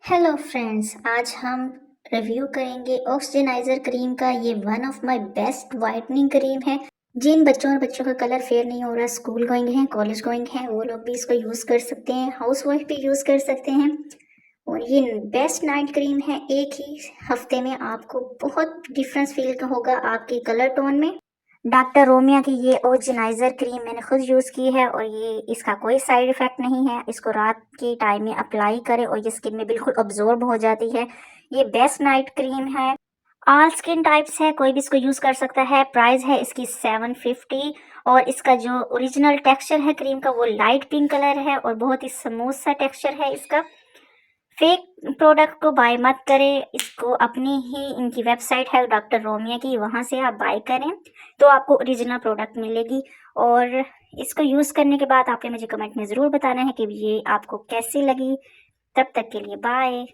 Hello friends, आज हम review करेंगे ऑक्सीजनाइजर क्रीम का। ये one of my best whitening cream है। जिन बच्चों और बच्चों का कलर फेयर नहीं हो रहा, स्कूल गोइंग हैं, कॉलेज गोइंग हैं, वो लोग भी इसको यूज़ कर सकते हैं। हाउस वाइफ भी यूज़ कर सकते हैं। और ये बेस्ट नाइट क्रीम है। एक ही हफ्ते में आपको बहुत डिफरेंस फील होगा आपके कलर टोन में। डॉक्टर रोमिया की ये ऑक्सीजनाइजर क्रीम मैंने खुद यूज़ की है और ये इसका कोई साइड इफ़ेक्ट नहीं है। इसको रात के टाइम में अप्लाई करें और ये स्किन में बिल्कुल अब्जॉर्ब हो जाती है। ये बेस्ट नाइट क्रीम है। ऑल स्किन टाइप्स है, कोई भी इसको यूज़ कर सकता है। प्राइस है इसकी 750। और इसका जो ओरिजिनल टेक्सचर है क्रीम का वो लाइट पिंक कलर है और बहुत ही स्मूथ सा टेक्सचर है इसका। फेक प्रोडक्ट को बाय मत करें। इसको अपनी ही इनकी वेबसाइट है डॉक्टर रोमिया की, वहाँ से आप बाय करें तो आपको ओरिजिनल प्रोडक्ट मिलेगी। और इसको यूज़ करने के बाद आपने मुझे कमेंट में ज़रूर बताना है कि ये आपको कैसी लगी। तब तक के लिए बाय।